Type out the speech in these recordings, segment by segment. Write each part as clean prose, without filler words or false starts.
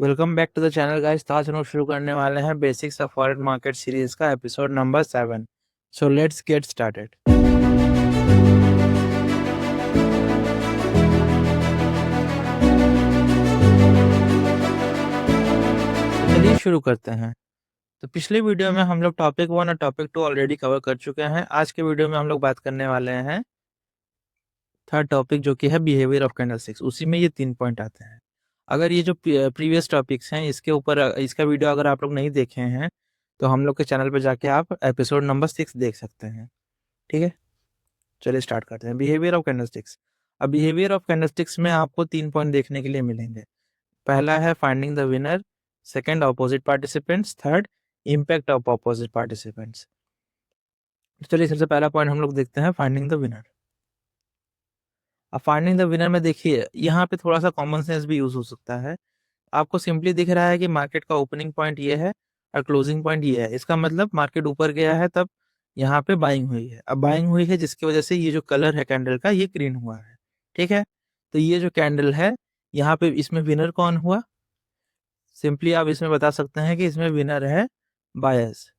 Welcome back to the channel guys. तो आज हम लोग शुरू करने वाले हैं basics of foreign market series का episode number 7। So let's get started. चलिए शुरू करते हैं। तो पिछले वीडियो में हम लोग टॉपिक 1 और टॉपिक 2 ऑलरेडी कवर कर चुके हैं। आज के वीडियो में हम लोग बात करने वाले हैं थर्ड टॉपिक, जो कि है बिहेवियर ऑफ कैंडलस्टिक्स। उसी में ये 3 पॉइंट आते हैं। अगर ये जो प्रीवियस टॉपिक्स हैं इसके ऊपर इसका वीडियो अगर आप लोग नहीं देखे हैं तो हम लोग के चैनल पर जाके आप एपिसोड नंबर 6 देख सकते हैं। ठीक है, चलिए स्टार्ट करते हैं। Behaviour of candlesticks. अब बिहेवियर ऑफ कैंडलस्टिक्स में आपको 3 पॉइंट देखने के लिए मिलेंगे। पहला है finding the winner, second opposite participants, third impact of opposite participants. चलिए सबसे पहला पॉइंट हम लोग देखते हैं, फाइंडिंग द विनर। अब फाइंडिंग द विनर में देखिए यहाँ पे थोड़ा सा कॉमन सेंस भी यूज हो सकता है। आपको सिंपली दिख रहा है कि मार्केट का ओपनिंग पॉइंट ये है और क्लोजिंग पॉइंट ये है। इसका मतलब मार्केट ऊपर गया है तब यहाँ पे बाइंग हुई है। अब बाइंग हुई है जिसकी वजह से ये जो कलर है कैंडल का ये ग्रीन हुआ है। ठीक है, तो ये जो कैंडल है यहाँ पे इसमें विनर कौन हुआ? सिंपली आप इसमें बता सकते हैं कि इसमें विनर है बायर्स।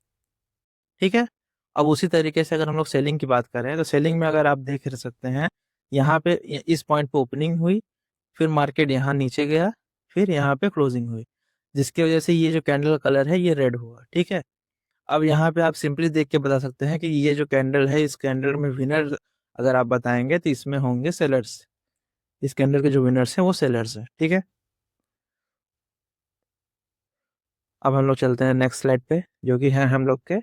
ठीक है, अब उसी तरीके से अगर हम लोग सेलिंग की बात करें तो सेलिंग में अगर आप देख सकते हैं यहाँ पे इस पॉइंट पे ओपनिंग हुई, फिर मार्केट यहाँ नीचे गया, फिर यहाँ पे क्लोजिंग हुई, जिसकी वजह से ये जो कैंडल का कलर है ये रेड हुआ। ठीक है, अब यहाँ पे आप सिंपली देख के बता सकते हैं कि ये जो कैंडल है इस कैंडल में विनर अगर आप बताएंगे तो इसमें होंगे सेलर्स। इस कैंडल के जो विनर्स हैं वो सेलर्स हैं। ठीक है, अब हम लोग चलते हैं नेक्स्ट स्लाइड पे, जो कि है हम लोग के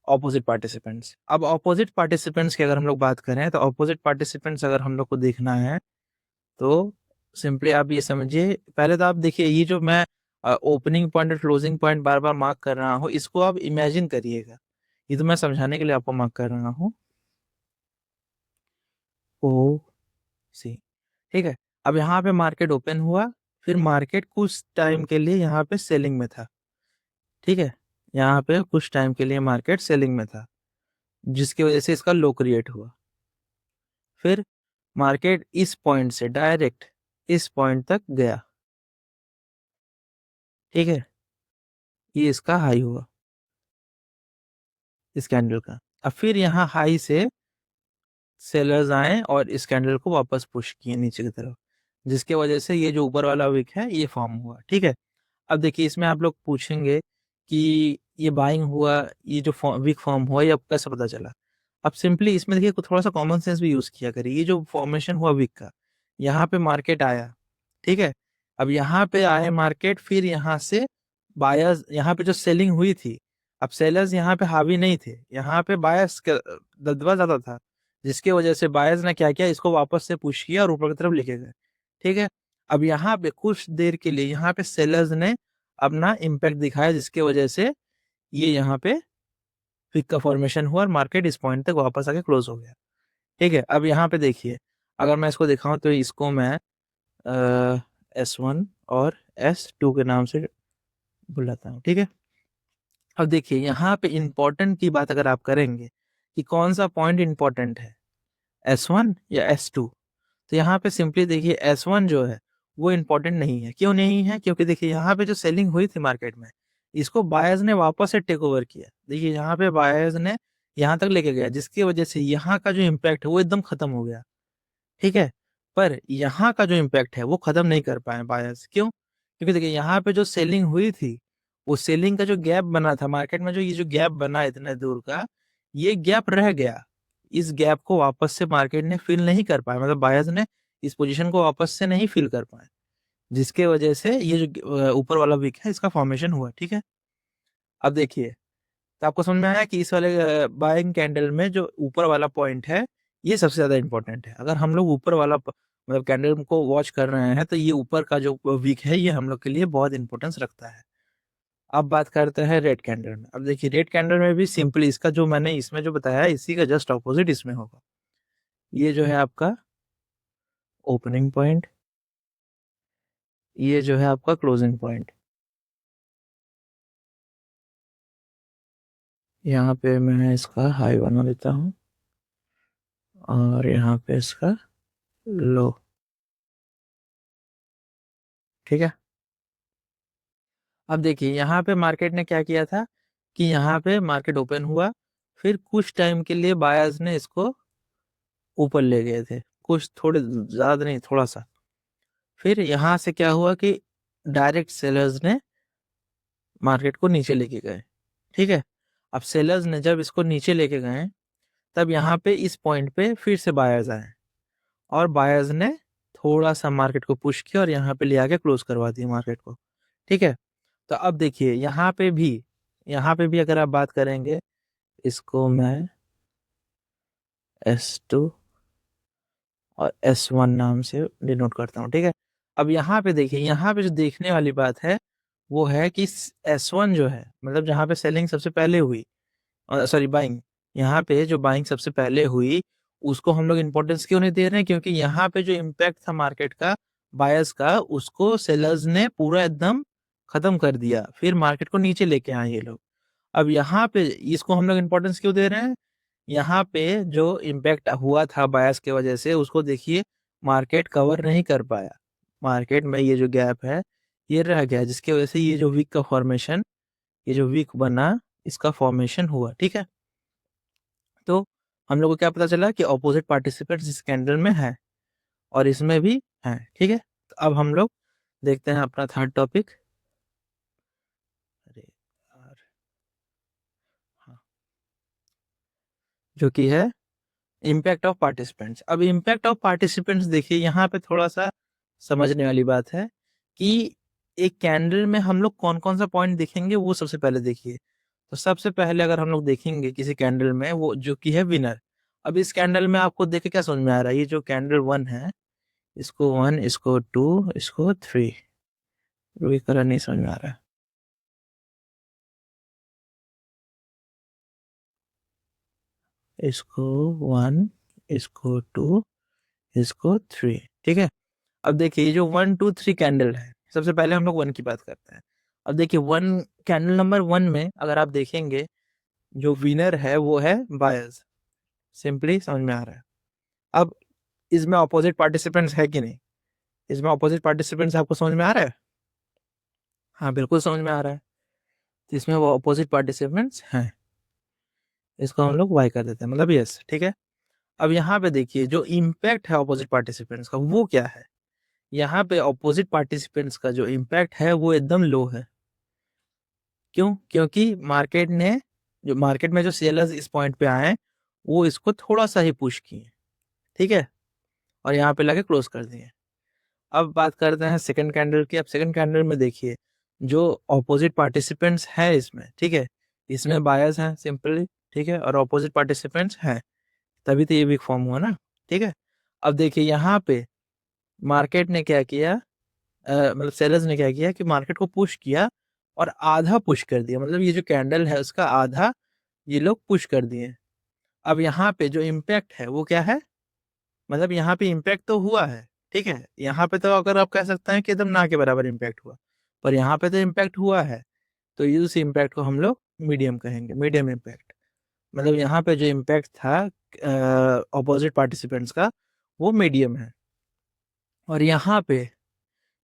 ऑपोजिट पार्टिसिपेंट्स। अब ऑपोजिट पार्टिसिपेंट्स की अगर हम लोग बात करें तो ऑपोजिट पार्टिसिपेंट्स अगर हम लोग को देखना है तो सिंपली आप ये समझिए, पहले तो आप देखिए ये जो मैं ओपनिंग पॉइंट और क्लोजिंग पॉइंट बार बार मार्क कर रहा हूँ इसको आप इमेजिन करिएगा। ये तो मैं समझाने के लिए आपको मार्क कर रहा हूँ। ओ सी, ठीक है। अब यहाँ पे मार्केट ओपन हुआ, फिर मार्केट कुछ टाइम के लिए यहाँ पे सेलिंग में था। ठीक है, यहाँ पे कुछ टाइम के लिए मार्केट सेलिंग में था जिसकी वजह से इसका लो क्रिएट हुआ। फिर मार्केट इस पॉइंट से डायरेक्ट इस पॉइंट तक गया। ठीक है, ये इसका हाई हुआ इस कैंडल का। अब फिर यहाँ हाई से सेलर्स आए और इस कैंडल को वापस पुश किए नीचे की तरफ, जिसके वजह से ये जो ऊपर वाला विक है ये फॉर्म हुआ। ठीक है, अब देखिए इसमें आप लोग पूछेंगे कि ये बाइंग हुआ, ये जो विक फॉर्म हुआ ये अब कैसे पता चला? अब सिंपली इसमें देखिए थोड़ा सा कॉमन सेंस भी यूज किया करिए। ये जो फॉर्मेशन हुआ विक का, यहाँ पे मार्केट आया। ठीक है, अब यहाँ पे आए मार्केट, फिर यहाँ से बायर्स, यहाँ पे जो सेलिंग हुई थी, अब सेलर्स यहाँ पे हावी नहीं थे, यहाँ पे बायर्स का दबदबा ज्यादा था, जिसकी वजह से बायर्स ने क्या किया, इसको वापस से पुश किया और ऊपर की तरफ लेके गए। ठीक है, अब यहाँ पे कुछ देर के लिए यहाँ पे सेलर्स ने अपना इम्पैक्ट दिखाया, जिसकी वजह से ये यहाँ पे पिक का फॉर्मेशन हुआ और मार्केट इस पॉइंट तक वापस आके क्लोज हो गया। ठीक है, अब यहाँ पे देखिए अगर मैं इसको दिखाऊं तो इसको मैं S1 और S2 के नाम से बुलाता हूँ। ठीक है, अब देखिए यहाँ पे इंपॉर्टेंट की बात अगर आप करेंगे कि कौन सा पॉइंट इंपॉर्टेंट है, S1 या S2, तो यहाँ पे सिंपली देखिए S1 जो है वो इंपॉर्टेंट नहीं है। क्यों नहीं है? क्योंकि देखिए यहाँ पे जो सेलिंग हुई थी मार्केट में, इसको बायर्स ने वापस से टेक ओवर किया। देखिए यहाँ पे बायर्स ने यहाँ तक लेके गया, जिसकी वजह से यहाँ का जो इम्पैक्ट है वो एकदम खत्म हो गया। ठीक है, पर यहाँ का जो इम्पैक्ट है वो खत्म नहीं कर पाए बायर्स। क्यों? क्योंकि देखिए यहाँ पे जो सेलिंग हुई थी, वो सेलिंग का जो गैप बना था मार्केट में, जो ये जो गैप बना इतने दूर का, ये गैप रह गया। इस गैप को वापस से मार्केट ने फिल नहीं कर पाया, मतलब बायर्स ने इस पोजीशन को वापस से नहीं फिल कर पाए, जिसके वजह से ये जो ऊपर वाला विक है इसका फॉर्मेशन हुआ। ठीक है, अब देखिए तो आपको समझ में आया कि इस वाले बाइंग कैंडल में जो ऊपर वाला पॉइंट है ये सबसे ज्यादा इंपॉर्टेंट है। अगर हम लोग ऊपर वाला मतलब कैंडल को वॉच कर रहे हैं तो ये ऊपर का जो वीक है ये हम लोग के लिए बहुत इंपॉर्टेंस रखता है। अब बात करते हैं रेड कैंडल में। अब देखिए रेड कैंडल में भी सिंपली इसका जो मैंने इसमें जो बताया इसी का जस्ट ऑपोजिट इसमें होगा। ये जो है आपका ओपनिंग पॉइंट, ये जो है आपका क्लोजिंग पॉइंट। यहाँ पे मैं इसका हाई बना देता हूँ और यहाँ पे इसका लो। ठीक है, अब देखिए यहाँ पे मार्केट ने क्या किया था कि यहाँ पे मार्केट ओपन हुआ, फिर कुछ टाइम के लिए बायर्स ने इसको ऊपर ले गए थे, कुछ थोड़े ज़्यादा नहीं, थोड़ा सा। फिर यहाँ से क्या हुआ कि डायरेक्ट सेलर्स ने मार्केट को नीचे लेके गए, ठीक है। अब सेलर्स ने जब इसको नीचे लेके गए, तब यहाँ पे इस पॉइंट पे फिर से बायर्स आए, और बायर्स ने थोड़ा सा मार्केट को पुश किया और यहाँ पे ले आके क्लोज करवा दिया मार्केट को, ठीक है। तो अब देखिए यहाँ पे भी अगर आप बात करेंगे, इसको मैं S2 और S1 नाम से डिनोट करता हूँ, ठीक है। अब यहाँ पे देखिए, यहाँ पे जो देखने वाली बात है वो है कि S1 जो है, मतलब जहाँ पे सेलिंग सबसे पहले हुई, सॉरी बाइंग, यहाँ पे जो बाइंग सबसे पहले हुई उसको हम लोग इम्पोर्टेंस क्यों नहीं दे रहे हैं, क्योंकि यहाँ पे जो इम्पैक्ट था मार्केट का, बायर्स का, उसको सेलर्स ने पूरा एकदम खत्म कर दिया, फिर मार्केट को नीचे लेके आए ये लोग। अब यहाँ पे इसको हम लोग इम्पोर्टेंस क्यों दे रहे हैं, यहाँ पे जो इम्पैक्ट हुआ था बायर्स के वजह से, उसको देखिए मार्केट कवर नहीं कर पाया, मार्केट में ये जो गैप है ये रह गया, जिसकी वजह से ये जो वीक का फॉर्मेशन, ये जो वीक बना, इसका फॉर्मेशन हुआ, ठीक है। तो हम लोग को क्या पता चला कि ऑपोजिट पार्टिसिपेंट्स इस कैंडल में है और इसमें भी है, ठीक है। तो अब हम लोग देखते हैं अपना थर्ड टॉपिक। अरे यार, हाँ, जो कि है इम्पैक्ट ऑफ पार्टिसिपेंट्स। अब इम्पैक्ट ऑफ पार्टिसिपेंट्स देखिए, यहाँ पे थोड़ा सा समझने वाली बात है कि एक कैंडल में हम लोग कौन कौन सा पॉइंट देखेंगे, वो सबसे पहले देखिए। तो सबसे पहले अगर हम लोग देखेंगे किसी कैंडल में, वो जो कि है विनर। अब इस कैंडल में आपको देख के क्या समझ में आ रहा है, ये जो कैंडल 1 है, इसको 1, इसको 2, इसको 3, ये कलर नहीं समझ में आ रहा है, इसको 1, इसको 2, इसको 3, ठीक है। अब देखिए ये जो 1, 2, 3 कैंडल है, सबसे पहले हम लोग 1 की बात करते हैं। अब देखिए 1, कैंडल नंबर 1 में अगर आप देखेंगे, जो विनर है वो है बायर्स, सिंपली समझ में आ रहा है। अब इसमें ऑपोजिट पार्टिसिपेंट्स है कि नहीं, इसमें ऑपोजिट पार्टिसिपेंट्स आपको समझ में आ रहा है? हाँ, बिल्कुल समझ में आ रहा है। तो इसमें वो ऑपोजिट पार्टिसिपेंट्स हैं, इसको हम लोग वाई कर देते हैं, मतलब यस, ठीक है। अब यहाँ पे देखिए जो इम्पैक्ट है ऑपोजिट पार्टिसिपेंट्स का वो क्या है, यहाँ पे ऑपोजिट पार्टिसिपेंट्स का जो इम्पैक्ट है वो एकदम लो है। क्यों? क्योंकि मार्केट में जो सेलर्स इस पॉइंट पे आए, वो इसको थोड़ा सा ही पुश किए, ठीक है, और यहाँ पे लाके क्लोज कर दिए। अब बात करते हैं सेकंड कैंडल की। अब सेकंड कैंडल में देखिए जो ऑपोजिट पार्टिसिपेंट्स हैं इसमें, ठीक है, इसमें बायर्स हैं सिंपली, ठीक है, और ऑपोजिट पार्टिसिपेंट्स हैं, तभी तो ये वीक फॉर्म हुआ ना, ठीक है। अब देखिए यहाँ पे मार्केट ने क्या किया, मतलब सेलर्स ने क्या किया कि मार्केट को पुश किया और आधा पुश कर दिया, मतलब ये जो कैंडल है उसका आधा ये लोग पुश कर दिए। अब यहाँ पे जो इम्पैक्ट है वो क्या है, मतलब यहाँ पे इम्पैक्ट तो हुआ है, ठीक है, यहाँ पे तो अगर आप कह सकते हैं कि एकदम ना के बराबर इम्पैक्ट हुआ, पर यहाँ पे तो इम्पैक्ट हुआ है, तो ये उस इम्पैक्ट को हम लोग मीडियम कहेंगे, मीडियम इम्पैक्ट। मतलब यहाँ पे जो इम्पैक्ट था ऑपोजिट पार्टिसिपेंट्स का, वो मीडियम है। और यहाँ पे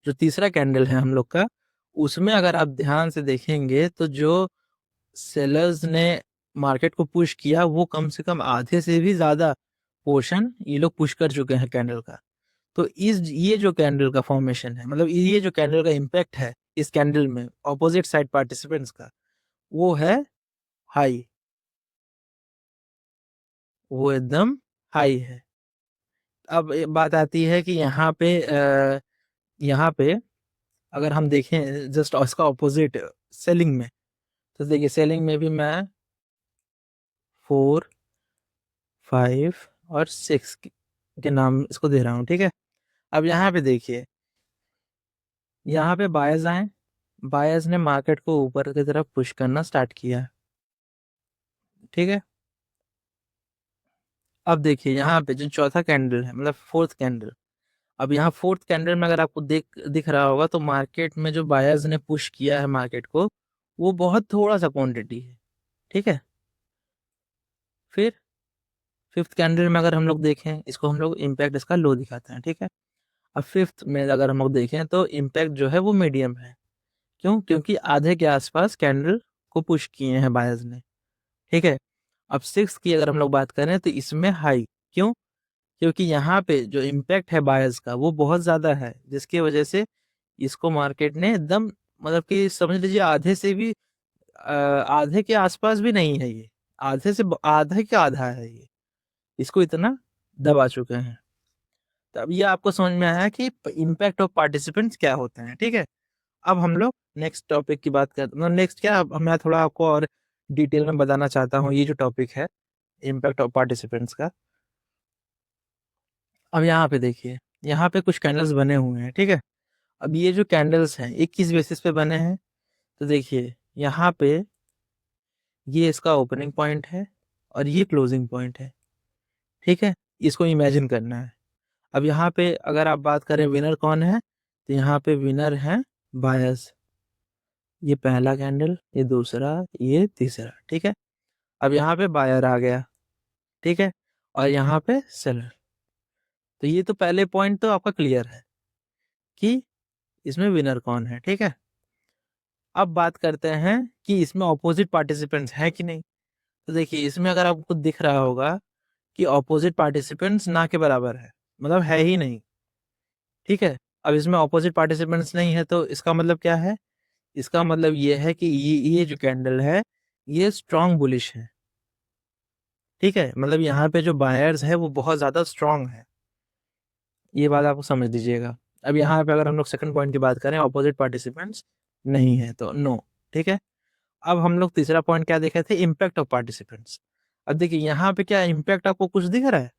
जो तीसरा कैंडल है हम लोग का, उसमें अगर आप ध्यान से देखेंगे तो जो सेलर्स ने मार्केट को पुश किया, वो कम से कम आधे से भी ज्यादा पोर्शन ये लोग पुश कर चुके हैं कैंडल का। तो ये जो कैंडल का फॉर्मेशन है, मतलब ये जो कैंडल का इम्पैक्ट है इस कैंडल में ऑपोजिट साइड पार्टिसिपेंट्स का, वो है हाई, वो एकदम हाई है। अब बात आती है कि यहाँ पे अगर हम देखें जस्ट उसका ऑपोजिट सेलिंग में, तो देखिए सेलिंग में भी मैं 4, 5 और 6 के नाम इसको दे रहा हूँ, ठीक है। अब यहाँ पे देखिए, यहाँ पे बायर्स आए, बायर्स ने मार्केट को ऊपर की तरफ पुश करना स्टार्ट किया, ठीक है। अब देखिए यहाँ पे जो चौथा कैंडल है, मतलब फोर्थ कैंडल, अब यहाँ फोर्थ कैंडल में अगर आपको दिख रहा होगा, तो मार्केट में जो बायर्स ने पुश किया है मार्केट को, वो बहुत थोड़ा सा क्वांटिटी है, ठीक है। फिर फिफ्थ कैंडल में अगर हम लोग देखें, इसको हम लोग इम्पैक्ट इसका लो दिखाते हैं, ठीक है। अब फिफ्थ में अगर हम लोग देखें तो इम्पैक्ट जो है वो मीडियम है, क्यों? क्योंकि आधे के आसपास कैंडल को पुश किए हैं बायर्स ने, ठीक है। अब 6 की अगर हम लोग बात करें तो इसमें हाई, क्यों? क्योंकि यहाँ पे जो इम्पैक्ट है बायर्स का वो बहुत ज्यादा है, जिसकी वजह से इसको मार्केट ने एकदम मतलब कि समझ लीजिए आधे से भी आधे के आसपास भी नहीं है ये, आधे से आधे के आधा है ये, इसको इतना दबा चुके हैं। तो अब ये आपको समझ में आया कि इम्पैक्ट ऑफ पार्टिसिपेंट्स क्या होते हैं, ठीक है। अब हम लोग नेक्स्ट टॉपिक की बात करते हैं। नेक्स्ट क्या, अब मैं थोड़ा आपको और डिटेल में बताना चाहता हूँ ये जो टॉपिक है इम्पैक्ट ऑफ पार्टिसिपेंट्स का। अब यहाँ पे देखिए, यहाँ पे कुछ कैंडल्स बने हुए हैं, ठीक है। अब ये जो कैंडल्स हैं ये किस बेसिस पे बने हैं, तो देखिए यहाँ पे ये इसका ओपनिंग पॉइंट है और ये क्लोजिंग पॉइंट है, ठीक है। इसको इमेजिन करना है। अब यहाँ पे अगर आप बात करें विनर कौन है, तो यहाँ पे विनर है बायर्स। ये पहला कैंडल, ये दूसरा, ये तीसरा, ठीक है। अब यहाँ पे बायर आ गया, ठीक है, और यहाँ पे सेलर। तो ये तो पहले पॉइंट तो आपका क्लियर है कि इसमें विनर कौन है, ठीक है। अब बात करते हैं कि इसमें ऑपोजिट पार्टिसिपेंट्स हैं कि नहीं। तो देखिए इसमें अगर आपको दिख रहा होगा कि ऑपोजिट पार्टिसिपेंट्स ना के बराबर है, मतलब है ही नहीं, ठीक है। अब इसमें ऑपोजिट पार्टिसिपेंट्स नहीं है तो इसका मतलब क्या है, इसका मतलब ये है कि ये जो कैंडल है ये स्ट्रॉन्ग बुलिश है, ठीक है। मतलब यहाँ पे जो बायर्स है वो बहुत ज्यादा स्ट्रॉन्ग है, ये बात आपको समझ लीजिएगा। अब यहाँ पे अगर हम लोग सेकंड पॉइंट की बात करें, ऑपोजिट पार्टिसिपेंट्स नहीं है तो नो, ठीक है। अब हम लोग तीसरा पॉइंट क्या देखे थे, इम्पैक्ट ऑफ पार्टिसिपेंट्स। अब देखिए यहाँ पे क्या इम्पैक्ट आपको कुछ दिख रहा है,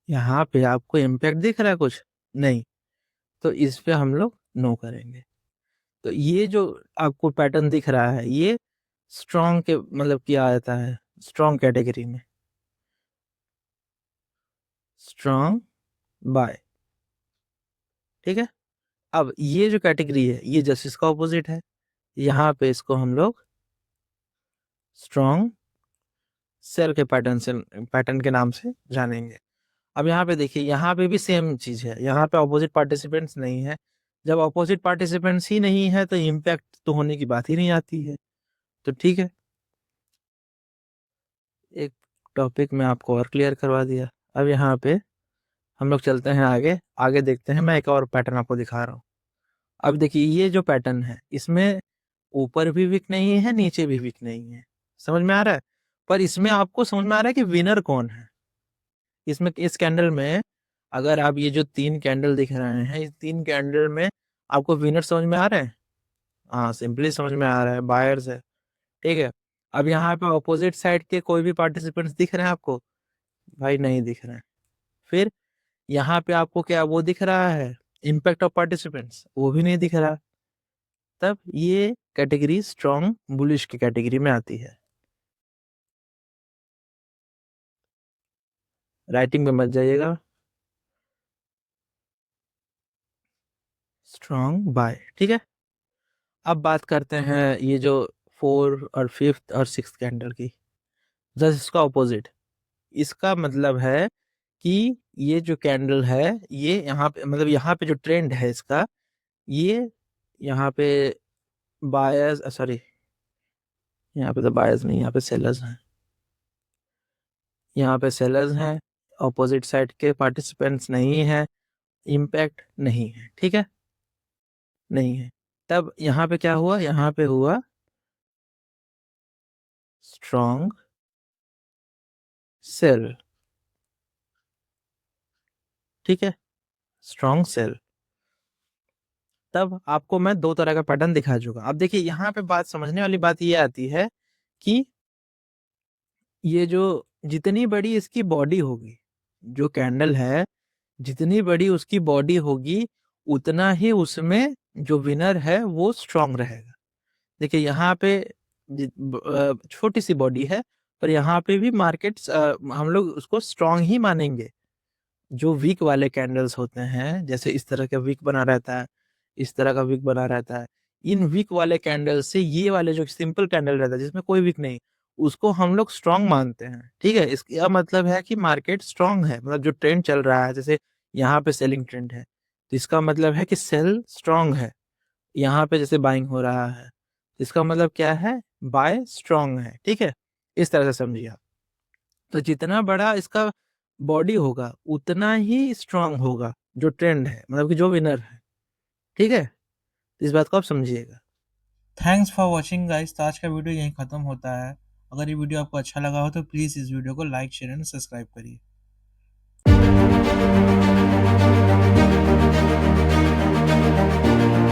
यहाँ पे आपको इम्पैक्ट दिख रहा है कुछ नहीं, तो इस पे हम लोग नो करेंगे। तो ये जो आपको पैटर्न दिख रहा है ये स्ट्रॉन्ग के मतलब किया जाता है, स्ट्रॉन्ग कैटेगरी में, स्ट्रॉन्ग बाय, ठीक है। अब ये जो कैटेगरी है ये जस्ट इसका ऑपोजिट है, यहाँ पे इसको हम लोग स्ट्रॉन्ग सेल के पैटर्न के नाम से जानेंगे। अब यहाँ पे देखिए यहाँ पे भी सेम चीज है, यहाँ पे ऑपोजिट पार्टिसिपेंट्स नहीं है। जब ऑपोजिट पार्टिसिपेंट्स ही नहीं है तो इम्पैक्ट तो होने की बात ही नहीं आती है, तो ठीक है। एक टॉपिक में आपको और क्लियर करवा दिया। अब यहाँ पे हम लोग चलते हैं आगे, आगे देखते हैं। मैं एक और पैटर्न आपको दिखा रहा हूँ। अब देखिए ये जो पैटर्न है इसमें ऊपर भी विक नहीं है, नीचे भी विक नहीं है, समझ में आ रहा है। पर इसमें आपको समझ में आ रहा है कि विनर कौन है। इसमें इस कैंडल में अगर आप ये जो 3 कैंडल दिख रहे हैं, इस 3 कैंडल में आपको विनर समझ में आ रहे हैं, हाँ सिंपली समझ में आ रहा है, बायर्स है, ठीक है। अब यहाँ पे अपोजिट साइड के कोई भी पार्टिसिपेंट्स दिख रहे हैं आपको, भाई नहीं दिख रहे हैं। फिर यहाँ पे आपको क्या वो दिख रहा है, इम्पैक्ट ऑफ पार्टिसिपेंट्स, वो भी नहीं दिख रहा। तब ये कैटेगरी स्ट्रॉन्ग बुलिश की कैटेगरी में आती है। राइटिंग में मत जाइएगा, स्ट्रॉन्ग बाय, ठीक है। अब बात करते हैं ये जो 4 और 5th और 6th कैंडल की, जस्ट इसका ऑपोजिट। इसका मतलब है कि ये जो कैंडल है ये यहाँ पे मतलब यहाँ पे जो ट्रेंड है इसका, ये यहाँ पे बायर्स सॉरी, यहाँ पे तो बायर्स नहीं, यहाँ पे सेलर्स हैं, यहाँ पे सेलर्स हैं, ऑपोजिट साइड के पार्टिसिपेंट्स नहीं है, इम्पैक्ट नहीं है, ठीक है, नहीं है। तब यहाँ पे क्या हुआ, यहाँ पे हुआ स्ट्रॉन्ग सेल, ठीक है, स्ट्रॉन्ग सेल। तब आपको मैं 2 तरह का पैटर्न दिखा चुका। अब देखिए यहाँ पे बात समझने वाली बात ये आती है कि ये जो जितनी बड़ी इसकी बॉडी होगी, जो कैंडल है जितनी बड़ी उसकी बॉडी होगी उतना ही उसमें जो विनर है वो स्ट्रांग रहेगा। देखिए यहाँ पे छोटी सी बॉडी है पर यहाँ पे भी मार्केट्स हम लोग उसको स्ट्रांग ही मानेंगे। जो वीक वाले कैंडल्स होते हैं, जैसे इस तरह का वीक बना रहता है, इस तरह का वीक बना रहता है, इन वीक वाले कैंडल से ये वाले जो सिंपल कैंडल रहता है जिसमें कोई वीक नहीं, उसको हम लोग स्ट्रांग मानते हैं, ठीक है। इसका मतलब है कि मार्केट स्ट्रांग है, मतलब जो ट्रेंड चल रहा है, जैसे यहाँ पे सेलिंग ट्रेंड है तो इसका मतलब है कि सेल स्ट्रांग है। यहाँ पे जैसे बाइंग हो रहा है, इसका मतलब क्या है, बाय स्ट्रॉन्ग है, ठीक है? इस तरह से समझिए आप। तो जितना बड़ा इसका बॉडी होगा, उतना ही स्ट्रॉन्ग होगा जो ट्रेंड है, मतलब कि जो विनर है, ठीक है? तो इस बात को आप समझिएगा। Thanks for watching guys. तो आज का वीडियो यहीं खत्म होता है। अगर ये वीडियो आपको अच्छा लगा हो तो प्लीज़ इस वीडियो को लाइक, शेयर एंड सब्सक्राइब करिए।